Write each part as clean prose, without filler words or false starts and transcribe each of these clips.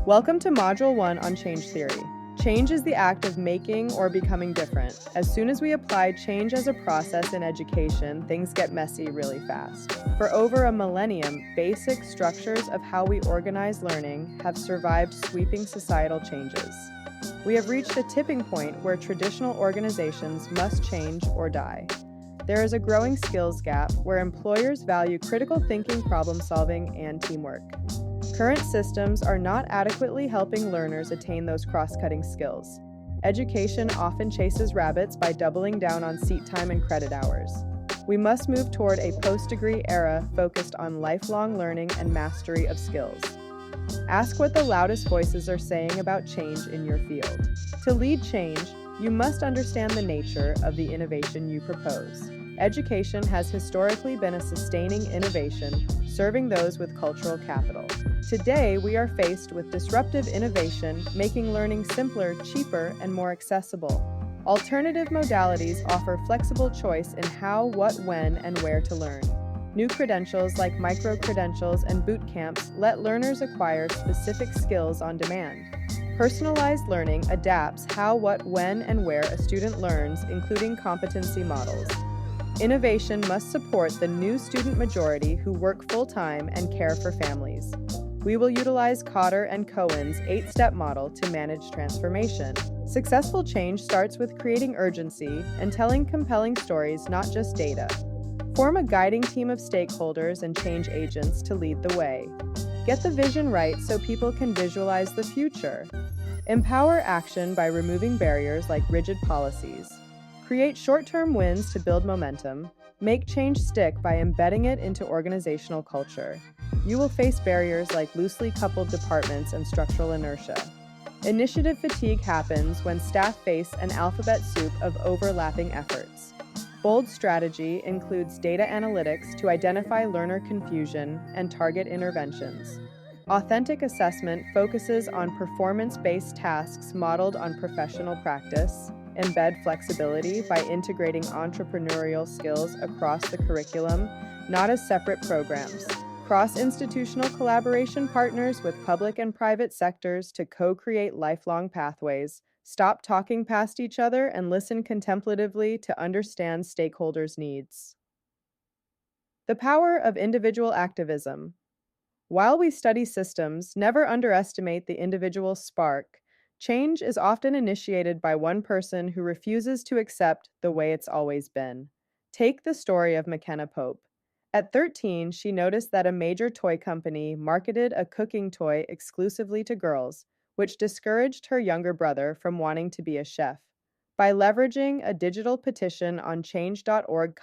Welcome to Module 1 on Change Theory. Change is the act of making or becoming different. As soon as we apply change as a process in education, things get messy really fast. For over a millennium, basic structures of how we organize learning have survived sweeping societal changes. We have reached a tipping point where traditional organizations must change or die. There is a growing skills gap where employers value critical thinking, problem solving, and teamwork. Current systems are not adequately helping learners attain those cross-cutting skills. Education often chases rabbits by doubling down on seat time and credit hours. We must move toward a post-degree era focused on lifelong learning and mastery of skills. Ask what the loudest voices are saying about change in your field. To lead change, you must understand the nature of the innovation you propose. Education has historically been a sustaining innovation, serving those with cultural capital. Today, we are faced with disruptive innovation, making learning simpler, cheaper, and more accessible. Alternative modalities offer flexible choice in how, what, when, and where to learn. New credentials like micro-credentials and boot camps let learners acquire specific skills on demand. Personalized learning adapts how, what, when, and where a student learns, including competency models. Innovation must support the new student majority who work full-time and care for families. We will utilize Cotter and Cohen's 8-step model to manage transformation. Successful change starts with creating urgency and telling compelling stories, not just data. Form a guiding team of stakeholders and change agents to lead the way. Get the vision right so people can visualize the future. Empower action by removing barriers like rigid policies. Create short-term wins to build momentum. Make change stick by embedding it into organizational culture. You will face barriers like loosely coupled departments and structural inertia. Initiative fatigue happens when staff face an alphabet soup of overlapping efforts. Bold strategy includes data analytics to identify learner confusion and target interventions. Authentic assessment focuses on performance-based tasks modeled on professional practice. Embed flexibility by integrating entrepreneurial skills across the curriculum, not as separate programs. Cross-institutional collaboration partners with public and private sectors to co-create lifelong pathways. Stop talking past each other and listen contemplatively to understand stakeholders' needs. The power of individual activism. While we study systems, never underestimate the individual spark. Change is often initiated by one person who refuses to accept the way it's always been. Take the story of McKenna Pope. At 13, she noticed that a major toy company marketed a cooking toy exclusively to girls, which discouraged her younger brother from wanting to be a chef. By leveraging a digital petition on change.org,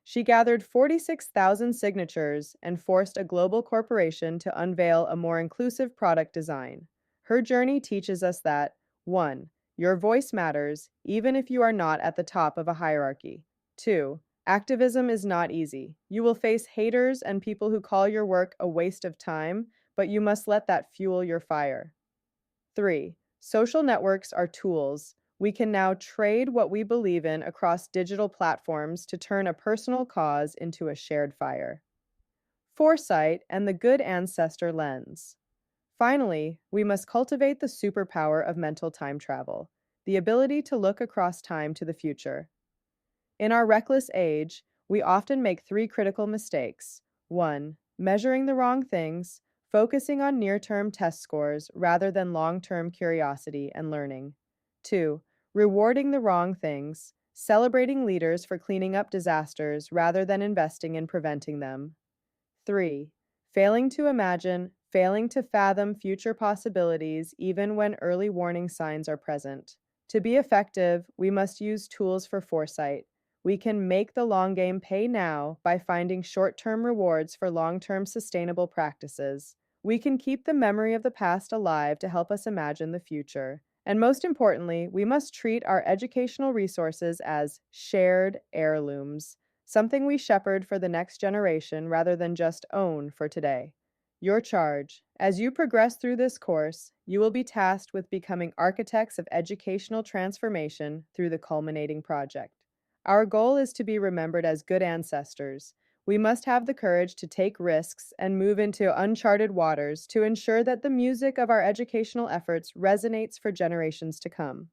she gathered 46,000 signatures and forced a global corporation to unveil a more inclusive product design. Her journey teaches us that 1. Your voice matters, even if you are not at the top of a hierarchy. 2. Activism is not easy. You will face haters and people who call your work a waste of time, but you must let that fuel your fire. 3. Social networks are tools. We can now trade what we believe in across digital platforms to turn a personal cause into a shared fire. Foresight and the good ancestor lens. Finally, we must cultivate the superpower of mental time travel, the ability to look across time to the future. In our reckless age, we often make 3 critical mistakes. 1. Measuring the wrong things, focusing on near-term test scores rather than long-term curiosity and learning. 2. Rewarding the wrong things, celebrating leaders for cleaning up disasters rather than investing in preventing them. 3. Failing to imagine, failing to fathom future possibilities even when early warning signs are present. To be effective, we must use tools for foresight. We can make the long game pay now by finding short-term rewards for long-term sustainable practices. We can keep the memory of the past alive to help us imagine the future. And most importantly, we must treat our educational resources as shared heirlooms, something we shepherd for the next generation rather than just own for today. Your charge. As you progress through this course, you will be tasked with becoming architects of educational transformation through the culminating project. Our goal is to be remembered as good ancestors. We must have the courage to take risks and move into uncharted waters to ensure that the music of our educational efforts resonates for generations to come.